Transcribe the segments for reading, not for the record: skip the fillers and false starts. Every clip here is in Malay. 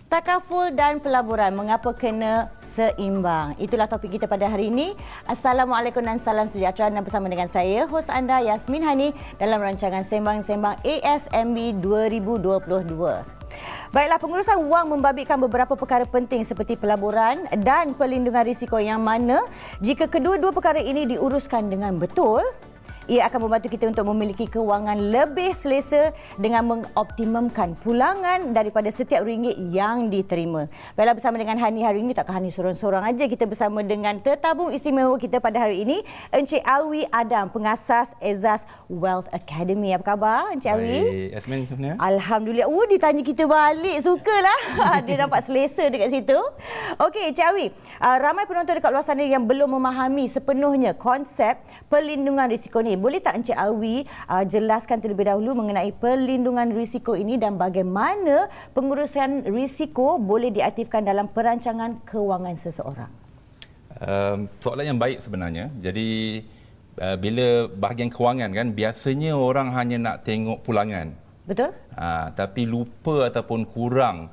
Takaful dan pelaburan, mengapa kena seimbang? Itulah topik kita pada hari ini. Assalamualaikum dan salam sejahtera, dan bersama dengan saya, hos anda Yasmin Hani dalam rancangan Sembang-Sembang ASMB 2022. Baiklah, pengurusan wang membabitkan beberapa perkara penting seperti pelaburan dan perlindungan risiko, yang mana jika kedua-dua perkara ini diuruskan dengan betul, ia akan membantu kita untuk memiliki kewangan lebih selesa dengan mengoptimumkan pulangan daripada setiap ringgit yang diterima. Baiklah, bersama dengan Hani hari ini, takkan Hani sorang-sorang aja. Kita bersama dengan tetamu istimewa kita pada hari ini, Encik Alwi Adam, pengasas Ezas Wealth Academy. Apa khabar, Encik Alwi? Baik, Yasmin, macam mana? Alhamdulillah. Ditanya kita balik. Sukalah. Dia nampak selesa dekat situ. Okey, Encik Alwi. Ramai penonton dekat luar sana yang belum memahami sepenuhnya konsep perlindungan risiko ni. Boleh tak Encik Alwi jelaskan terlebih dahulu mengenai perlindungan risiko ini dan bagaimana pengurusan risiko boleh diaktifkan dalam perancangan kewangan seseorang? Soalan yang baik sebenarnya. Jadi bila bahagian kewangan kan, biasanya orang hanya nak tengok pulangan. Betul? Tapi lupa ataupun kurang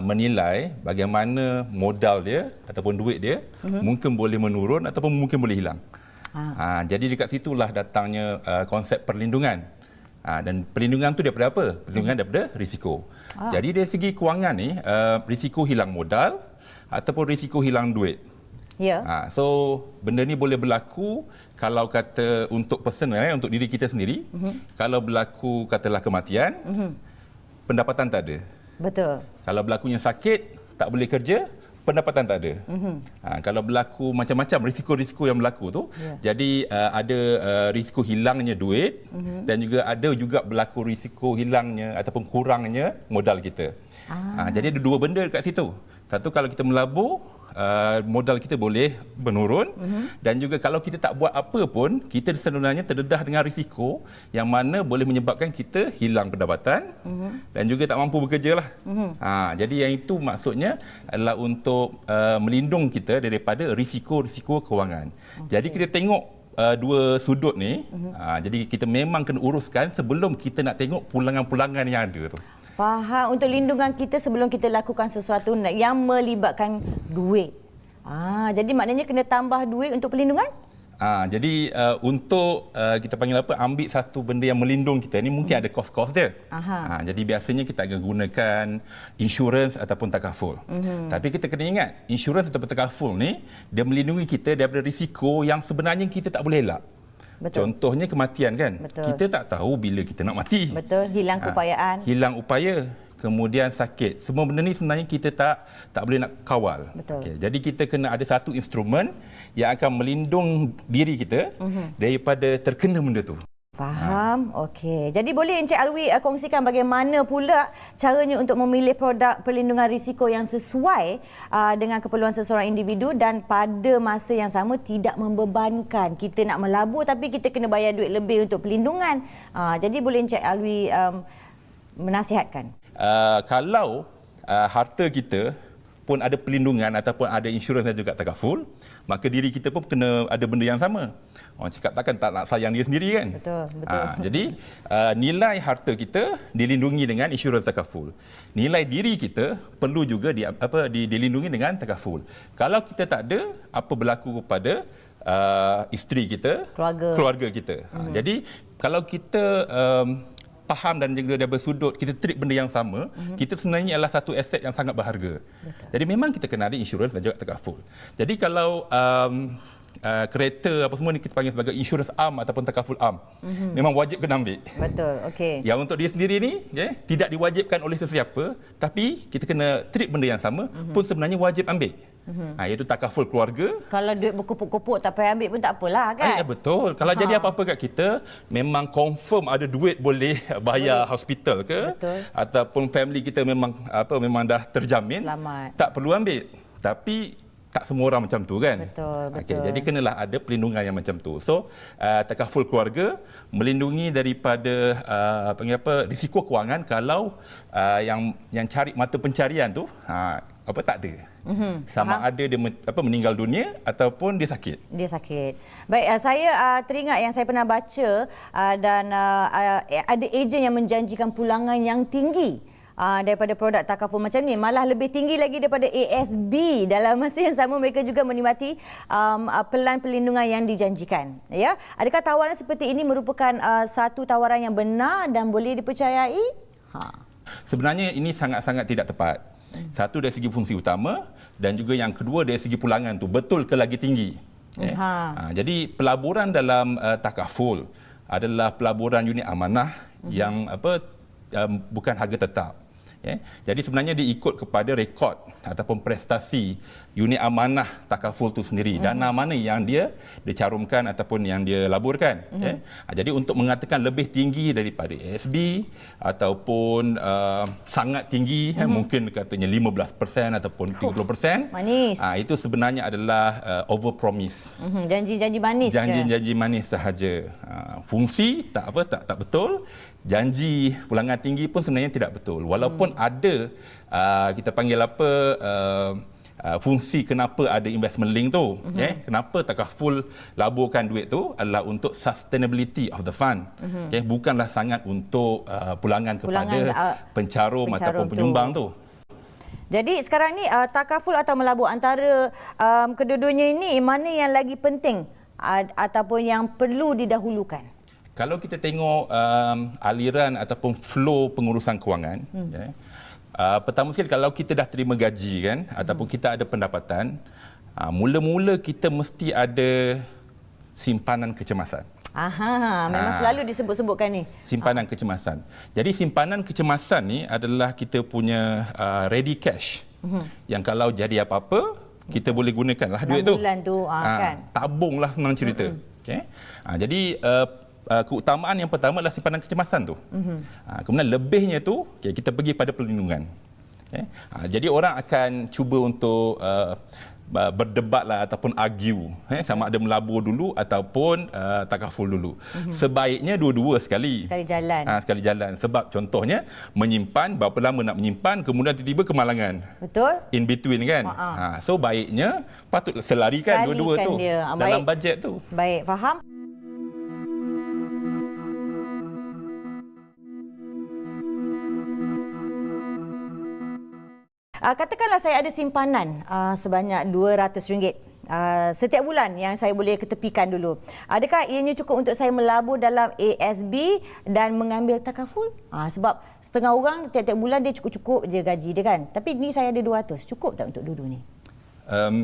menilai bagaimana modal dia ataupun duit dia mungkin boleh menurun ataupun mungkin boleh hilang. Jadi dekat situlah datangnya konsep perlindungan. Dan perlindungan tu daripada apa? Perlindungan daripada risiko. Jadi dari segi kewangan ni, risiko hilang modal ataupun risiko hilang duit. Ya. So benda ni boleh berlaku kalau kata untuk personal, untuk diri kita sendiri. Kalau berlaku katalah kematian, pendapatan tak ada. Betul. Kalau berlakunya sakit, tak boleh kerja, pendapatan tak ada. Kalau berlaku macam-macam risiko-risiko yang berlaku tu, jadi ada risiko hilangnya duit dan juga ada juga berlaku risiko hilangnya ataupun kurangnya modal kita. Jadi ada dua benda dekat situ. Satu, kalau kita melabur, modal kita boleh menurun, dan juga kalau kita tak buat apa pun, kita sebenarnya terdedah dengan risiko yang mana boleh menyebabkan kita hilang pendapatan dan juga tak mampu bekerja lah. Jadi yang itu maksudnya adalah untuk melindung kita daripada risiko-risiko kewangan. Jadi kita tengok dua sudut ni, jadi kita memang kena uruskan sebelum kita nak tengok pulangan-pulangan yang ada tu. Faham, untuk lindungan kita sebelum kita lakukan sesuatu yang melibatkan duit. Jadi maknanya kena tambah duit untuk perlindungan? Jadi untuk kita panggil apa, ambil satu benda yang melindung kita ni mungkin ada kos-kos dia. Jadi biasanya kita akan gunakan insurans ataupun takaful. Tapi kita kena ingat, insurans ataupun takaful ni dia melindungi kita daripada risiko yang sebenarnya kita tak boleh elak. Betul. Contohnya kematian kan. Betul. Kita tak tahu bila kita nak mati. Betul, hilang keupayaan. Hilang upaya, kemudian sakit. Semua benda ni sebenarnya kita tak boleh nak kawal. Betul. Jadi kita kena ada satu instrumen yang akan melindung diri kita daripada terkena benda tu. Faham. Okey. Jadi boleh Encik Alwi kongsikan bagaimana pula caranya untuk memilih produk perlindungan risiko yang sesuai dengan keperluan seseorang individu dan pada masa yang sama tidak membebankan. Kita nak melabur tapi kita kena bayar duit lebih untuk perlindungan. Jadi boleh Encik Alwi menasihatkan? Kalau harta kita pun ada perlindungan ataupun ada insurans dan juga takaful, maka diri kita pun kena ada benda yang sama. Orang cakap takkan tak nak sayang dia sendiri kan? Betul, betul. Jadi nilai harta kita dilindungi dengan insurans takaful. Nilai diri kita perlu juga dilindungi dengan takaful. Kalau kita tak ada, apa berlaku kepada isteri kita, keluarga kita. Jadi kalau kita faham dan juga daripada sudut kita treat benda yang sama, kita sebenarnya adalah satu aset yang sangat berharga. Betul. Jadi memang kita kena ada insurans dan juga takaful. Jadi kalau kereta apa semua ni kita panggil sebagai insurans am ataupun takaful am, memang wajib kena ambil. Betul, okey. Yang untuk dia sendiri ni tidak diwajibkan oleh sesiapa, tapi kita kena treat benda yang sama pun sebenarnya wajib ambil. Iaitu takaful keluarga. Kalau duit berkupuk-kupuk tak payah ambil pun tak apalah kan? Betul. Kalau jadi apa-apa kat kita, memang confirm ada duit boleh bayar hospital ke, ataupun family kita memang dah terjamin, selamat, tak perlu ambil. Tapi tak semua orang macam tu kan? Betul. Jadi kenalah ada perlindungan yang macam tu. So takaful keluarga melindungi daripada risiko kewangan kalau yang cari mata pencarian tu tak ada. Sama ada dia meninggal dunia ataupun dia sakit. Dia sakit. Baik, saya teringat yang saya pernah baca dan ada ejen yang menjanjikan pulangan yang tinggi daripada produk takaful macam ni, malah lebih tinggi lagi daripada ASB. Dalam masa yang sama mereka juga menikmati pelan perlindungan yang dijanjikan. Ya, adakah tawaran seperti ini merupakan satu tawaran yang benar dan boleh dipercayai? Sebenarnya ini sangat-sangat tidak tepat. Satu dari segi fungsi utama dan juga yang kedua dari segi pulangan tu betul ke lagi tinggi. Jadi pelaburan dalam takaful adalah pelaburan unit amanah yang bukan harga tetap. Jadi sebenarnya dia ikut kepada rekod ataupun prestasi unit amanah takaful itu sendiri, dana mana yang dia dicarumkan ataupun yang dia laburkan. Jadi untuk mengatakan lebih tinggi daripada ASB ataupun sangat tinggi, mungkin katanya 15% ataupun 30%, manis. Itu sebenarnya adalah over promise. Janji-janji manis. Janji-janji manis sahaja. Fungsi tak betul. Janji pulangan tinggi pun sebenarnya tidak betul. Walaupun ada kita panggil fungsi kenapa ada investment link tu. Kenapa takaful laburkan duit tu adalah untuk sustainability of the fund. Bukanlah sangat untuk pulangan kepada pencarum ataupun penyumbang tu. Jadi sekarang ni takaful atau melabur antara kedua-duanya ini, mana yang lagi penting ataupun yang perlu didahulukan? Kalau kita tengok aliran ataupun flow pengurusan kewangan, pertama sekali kalau kita dah terima gaji kan, ataupun kita ada pendapatan, mula-mula kita mesti ada simpanan kecemasan. Memang selalu disebut-sebutkan ni. Simpanan kecemasan. Jadi simpanan kecemasan ni adalah kita punya ready cash. Yang kalau jadi apa-apa, kita boleh gunakanlah duit tu. Bulan tu kan. Tabunglah senang cerita. Jadi keutamaan yang pertama adalah simpanan kecemasan tu. Kemudian lebihnya tu kita pergi pada perlindungan. Jadi orang akan cuba untuk berdebatlah ataupun argue sama ada melabur dulu ataupun takaful dulu. Sebaiknya dua-dua sekali jalan. Sekali jalan. Sebab contohnya menyimpan, berapa lama nak menyimpan, kemudian tiba-tiba kemalangan. Betul. In between kan. So baiknya patut selarikan dua-dua tu dalam bajet tu. Baik, faham. Katakanlah saya ada simpanan sebanyak RM200 setiap bulan yang saya boleh ketepikan dulu. Adakah ianya cukup untuk saya melabur dalam ASB dan mengambil takaful? Sebab setengah orang tiap-tiap bulan dia cukup-cukup je gaji dia kan. Tapi ni saya ada 200. Cukup tak untuk dua-dua ni?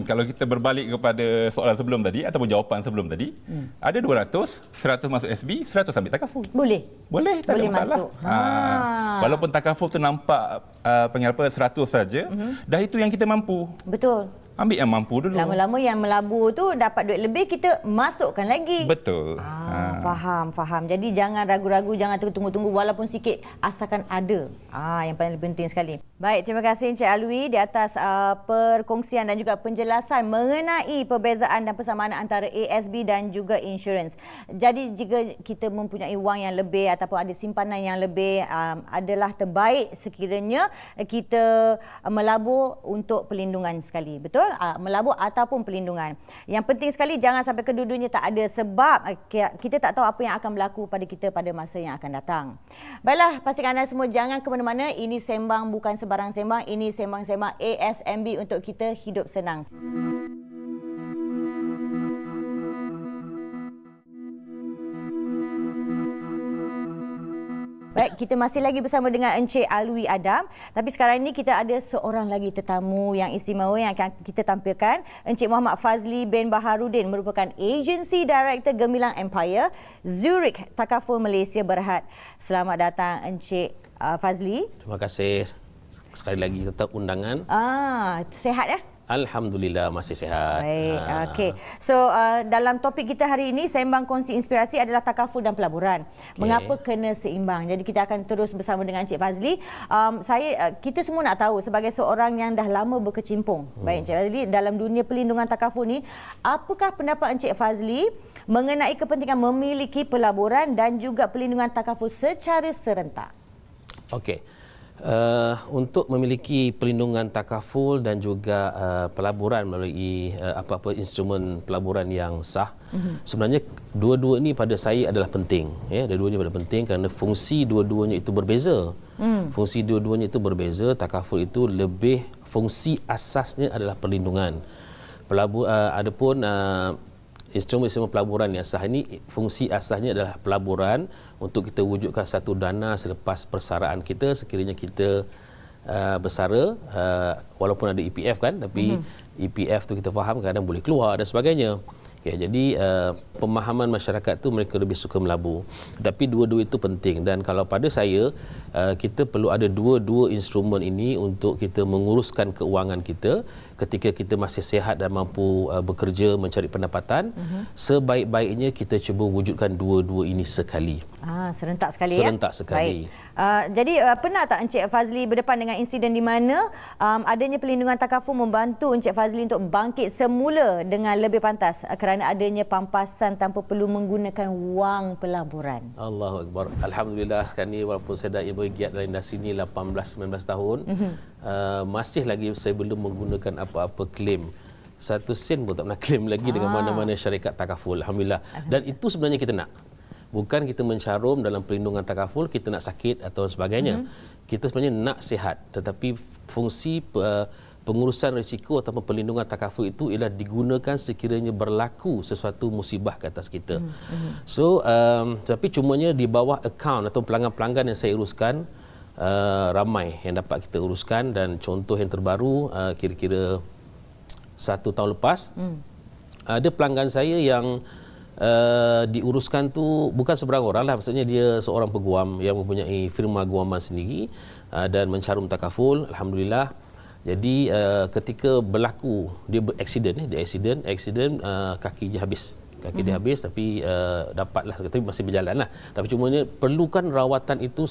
Kalau kita berbalik kepada soalan sebelum tadi ataupun jawapan sebelum tadi, ada 200, 100 masuk SB, 100 ambil takaful. Boleh, tak ada masalah. Masuk. Walaupun takaful tu nampak 100 saja, dah itu yang kita mampu. Betul. Ambil yang mampu dulu. Lama-lama yang melabur tu dapat duit lebih, kita masukkan lagi. Betul. Faham. Jadi jangan ragu-ragu, jangan tunggu-tunggu walaupun sikit, asalkan ada. Yang paling penting sekali. Baik, terima kasih Encik Alwi di atas perkongsian dan juga penjelasan mengenai perbezaan dan persamaan antara ASB dan juga insurans. Jadi jika kita mempunyai wang yang lebih ataupun ada simpanan yang lebih, adalah terbaik sekiranya kita melabur untuk perlindungan sekali. Betul? Melabur ataupun perlindungan. Yang penting sekali jangan sampai kedua-duanya tak ada, sebab kita tak tahu apa yang akan berlaku pada kita pada masa yang akan datang. Baiklah, pastikan anda semua jangan ke mana-mana. Ini sembang bukan sebarang sembang. Ini sembang-sembang ASMB untuk kita hidup senang. Baik, kita masih lagi bersama dengan Encik Alwi Adam. Tapi sekarang ini kita ada seorang lagi tetamu yang istimewa yang akan kita tampilkan. Encik Muhammad Fazli bin Baharudin merupakan Agency Director Gemilang Empire, Zurich Takaful Malaysia Berhad. Selamat datang Encik Fazli. Terima kasih sekali lagi tetap undangan. Sihat ya? Alhamdulillah masih sihat. Baik, okey. So dalam topik kita hari ini, sembang kongsi inspirasi adalah takaful dan pelaburan. Mengapa kena seimbang? Jadi kita akan terus bersama dengan Encik Fazli. Kita semua nak tahu sebagai seorang yang dah lama berkecimpung. Baik Encik Fazli, dalam dunia pelindungan takaful ni, apakah pendapat Encik Fazli mengenai kepentingan memiliki pelaburan dan juga pelindungan takaful secara serentak? Okey. Untuk memiliki pelindungan takaful dan juga pelaburan melalui apa-apa instrumen pelaburan yang sah, sebenarnya dua-dua ini pada saya adalah penting. Ya, dua-duanya adalah penting kerana fungsi dua-duanya itu berbeza. Fungsi dua-duanya itu berbeza. Takaful itu lebih fungsi asasnya adalah perlindungan. Adapun instrumen pelaburan yang sah ini fungsi asasnya adalah pelaburan untuk kita wujudkan satu dana selepas persaraan kita sekiranya kita bersara, walaupun ada EPF kan, tapi EPF tu kita faham kadang boleh keluar dan sebagainya. Okay, jadi pemahaman masyarakat tu mereka lebih suka melabur. Tapi dua-dua itu penting dan kalau pada saya kita perlu ada dua-dua instrumen ini untuk kita menguruskan keuangan kita ketika kita masih sihat dan mampu bekerja mencari pendapatan. Sebaik-baiknya kita cuba wujudkan dua-dua ini sekali. Serentak sekali Serentak sekali. Jadi pernah tak Encik Fazli berdepan dengan insiden di mana adanya pelindungan takaful membantu Encik Fazli untuk bangkit semula dengan lebih pantas kerana adanya pampasan tanpa perlu menggunakan wang pelaburan? Allahu Akbar. Alhamdulillah sekarang ni walaupun saya dah bergiat dalam industri ni 18-19 tahun, masih lagi saya belum menggunakan apa-apa klaim. Satu sen pun tak pernah klaim lagi dengan mana-mana syarikat takaful. Alhamdulillah. Dan itu sebenarnya kita nak. Bukan kita mencarum dalam perlindungan takaful, kita nak sakit atau sebagainya. Kita sebenarnya nak sihat. Tetapi fungsi pengurusan risiko ataupun perlindungan takaful itu ialah digunakan sekiranya berlaku sesuatu musibah ke atas kita. So, tapi cumanya di bawah akaun atau pelanggan-pelanggan yang saya uruskan, ramai yang dapat kita uruskan dan contoh yang terbaru kira-kira 1 tahun lepas, ada pelanggan saya yang diuruskan tu bukan seberang orang lah, maksudnya dia seorang peguam yang mempunyai firma guaman sendiri dan mencarum takaful. Alhamdulillah. Jadi ketika berlaku dia beraksident, kaki dia habis. Kaki dia habis tapi dapatlah, tapi masih berjalan lah. Tapi cumanya perlukan rawatan itu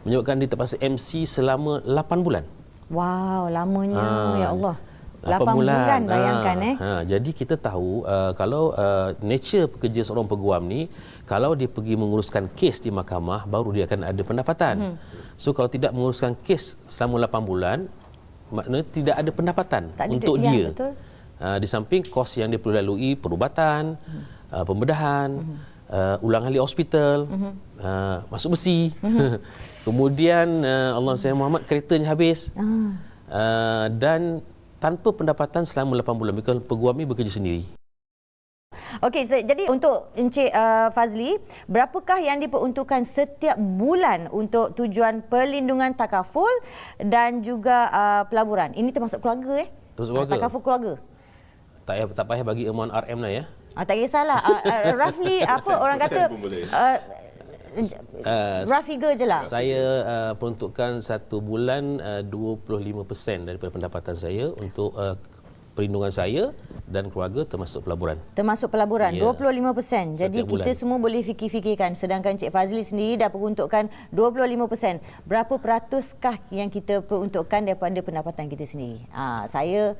menyebabkan dia terpaksa MC selama 8 bulan. Wow, lamanya ya Allah. 8 bulan bayangkan Jadi kita tahu kalau nature pekerja seorang peguam ni, kalau dia pergi menguruskan kes di mahkamah baru dia akan ada pendapatan. So kalau tidak menguruskan kes selama 8 bulan, maknanya tidak ada pendapatan untuk dia. Betul. Di samping kos yang dia perlu lalui, perubatan, pembedahan, ulang alik hospital, masuk besi. Kemudian Allah Sayang Muhammad keretanya habis. Dan tanpa pendapatan selama 8 bulan. Peguam ini bekerja sendiri. Okey, jadi untuk Encik Fazli, berapakah yang diperuntukkan setiap bulan untuk tujuan perlindungan takaful dan juga pelaburan? Ini termasuk keluarga Termasuk keluarga. Takaful keluarga. Tak payah bagi amount RM lah ya. Tak kisahlah. Roughly apa orang kata rough figure je lah. Saya peruntukkan satu bulan 25% daripada pendapatan saya untuk perlindungan saya dan keluarga termasuk pelaburan. Termasuk pelaburan, yeah. 25%. Jadi kita semua boleh fikir-fikirkan. Sedangkan Encik Fazli sendiri dah peruntukkan 25%. Berapa peratuskah yang kita peruntukkan daripada pendapatan kita sendiri? Saya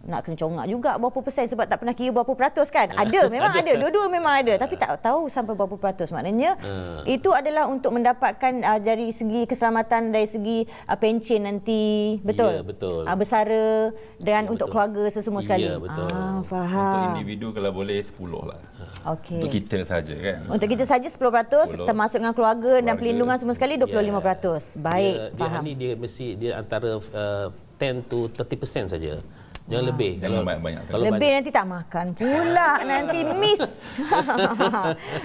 nak kena congak juga berapa persen sebab tak pernah kira berapa peratus kan. Ada, memang ada. Dua-dua memang ada. Tapi tak tahu sampai berapa peratus. Maknanya itu adalah untuk mendapatkan dari segi keselamatan, dari segi pencen nanti. Betul? Ya, betul. Bersara dan untuk betul. Keluarga sesemua sekali. Ya, betul. Faham. Untuk individu kalau boleh 10 lah. Okey. Untuk kita saja kan. Untuk kita saja 10%, termasuk dengan keluarga dan perlindungan semua sekali 25%. Baik, faham. Dia antara 10 to 30% saja. Jangan lebih. Kalau banyak. Kalau lebih nanti tak makan pula, nanti miss.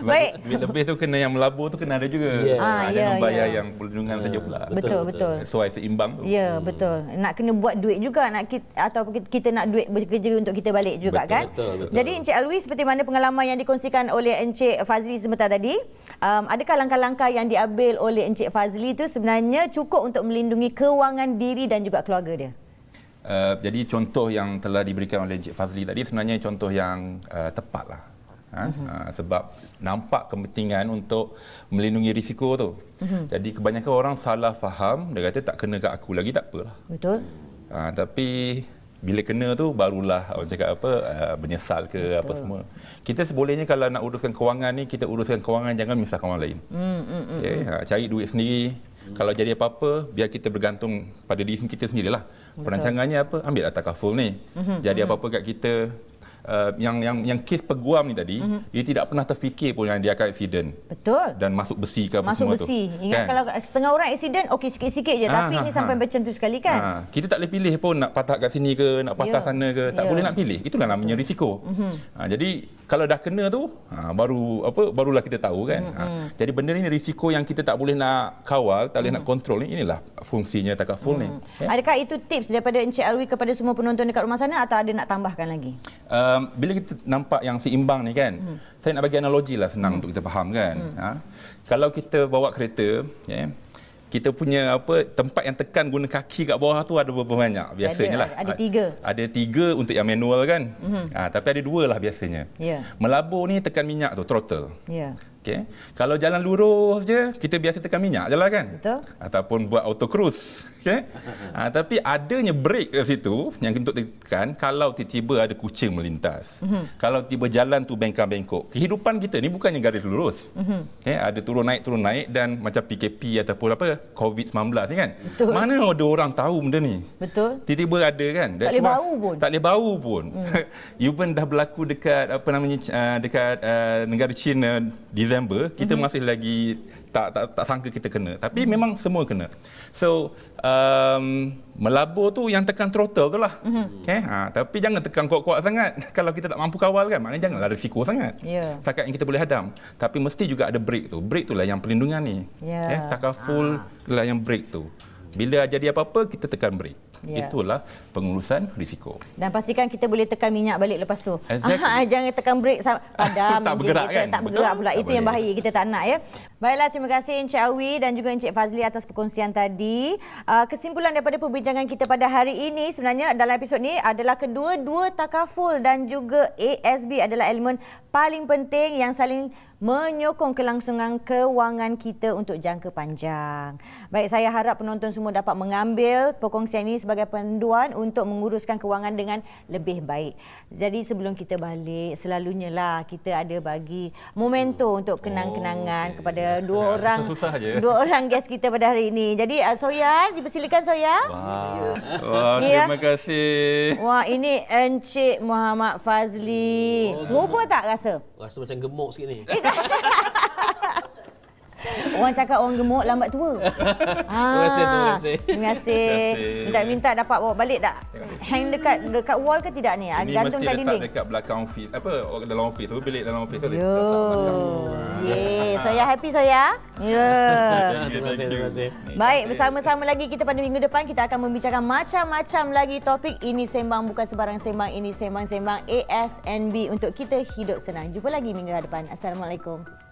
Baik. Lebih tu kena yang melabur tu kena ada juga. Jangan bayar yang perlindungan saja pula. Betul. Sesuai seimbang tu. Ya, betul. Nak kena buat duit juga atau kita nak duit bekerja untuk kita balik juga kan? Betul. Jadi Encik Alwi, seperti mana pengalaman yang dikongsikan oleh Encik Fazli sebentar tadi, adakah langkah-langkah yang diambil oleh Encik Fazli itu sebenarnya cukup untuk melindungi kewangan diri dan juga keluarga dia? Jadi contoh yang telah diberikan oleh Encik Fazli tadi sebenarnya contoh yang tepatlah. Sebab nampak kepentingan untuk melindungi risiko tu. Jadi kebanyakan orang salah faham, dia kata tak kena kat aku lagi tak apalah. Betul. Tapi bila kena tu barulah orang cakap menyesal ke. Betul. Apa semua. Kita sebolehnya kalau nak uruskan kewangan ni, kita uruskan kewangan, jangan menyusahkan orang lain. Okay? Cari duit sendiri. Kalau jadi apa-apa, biar kita bergantung pada diri kita sendirilah. Perancangannya apa? Ambil lah takaful ni. Jadi apa-apa kat kita, yang kes peguam ni tadi, dia tidak pernah terfikir pun yang dia akan aksiden. Betul. Dan masuk besi ke apa Masuk semua besi. tu. Ingat kalau setengah orang aksiden, okey sikit-sikit je. Tapi ni sampai macam tu sekali kan? Kita tak boleh pilih pun nak patah kat sini ke, nak patah sana ke. Tak boleh nak pilih. Itulah namanya risiko. Jadi kalau dah kena tu, barulah kita tahu kan. Jadi benda ni risiko yang kita tak boleh nak kawal, tak boleh nak kontrol ni. Inilah fungsinya takaful ni. Adakah itu tips daripada Encik Alwi kepada semua penonton dekat rumah sana atau ada nak tambahkan lagi? Bila kita nampak yang seimbang ni kan, saya nak bagi analogi lah senang untuk kita faham kan. Kalau kita bawa kereta, kita punya tempat yang tekan guna kaki kat bawah tu ada berapa banyak biasanya lah. Ada 3. Ada 3 untuk yang manual kan. Tapi ada 2 lah biasanya. Melabur ni tekan minyak tu, throttle. Okay. Kalau jalan lurus je, kita biasa tekan minyak je lah kan. Betul. Ataupun buat auto cruise. Okay. Tapi adanya brake kat situ yang untuk tekan kalau tiba-tiba ada kucing melintas. Kalau tiba jalan tu bengkak-bengkok. Kehidupan kita ni bukannya garis lurus. Okay. Ada turun naik dan macam PKP ataupun COVID-19 ni kan. Betul. Mana ada orang tahu benda ni? Betul. Tiba-tiba ada kan. Tak boleh bau pun. Tak boleh bau pun. Even dah berlaku dekat dekat negara China Disember, kita masih lagi tak sangka kita kena. Tapi memang semua kena. So, melabur tu yang tekan throttle tu lah. Okay? Tapi jangan tekan kuat-kuat sangat. Kalau kita tak mampu kawal kan, maknanya janganlah risiko sangat. Setakat yang kita boleh hadam. Tapi mesti juga ada brake tu. Brake tu lah yang perlindungan ni. Takaful lah yang brake tu. Bila jadi apa-apa, kita tekan brake. Itulah pengurusan risiko. Dan pastikan kita boleh tekan minyak balik lepas tu. Exactly. Jangan tekan brake padam. Tak bergerak kita, kan? Tak bergerak pula. Tak Itu yang boleh. bahaya. Kita tak nak ya. Baiklah, terima kasih Encik Alwi dan juga Encik Fazli atas perkongsian tadi. Kesimpulan daripada perbincangan kita pada hari ini sebenarnya dalam episod ni adalah kedua-dua takaful dan juga ASB adalah elemen paling penting yang saling menyokong kelangsungan kewangan kita untuk jangka panjang. Baik, saya harap penonton semua dapat mengambil perkongsian ini sebagai panduan untuk menguruskan kewangan dengan lebih baik. Jadi sebelum kita balik, selalunya lah kita ada bagi memento untuk kenang-kenangan kepada dua orang guest kita pada hari ini. Jadi Soya, dipersilakan Soya. Wah, terima kasih. Wah, ini Encik Muhammad Fazli. Serupa tak rasa? Rasa macam gemuk sikit ni. Orang cakap orang gemuk lambat tua. Terima kasih. Terima kasih. Minta dapat bawa balik tak? Hang dekat wall ke tidak ni? Ini Gantung kat mesti dinding. letak dekat belakang office. Dalam office. Bilik dalam office tu. Saya happy saya. Terima kasih. Baik, bersama-sama lagi kita pada minggu depan kita akan membicarakan macam-macam lagi topik. Ini sembang bukan sebarang sembang, ini sembang-sembang ASNB untuk kita hidup senang. Jumpa lagi minggu depan. Assalamualaikum.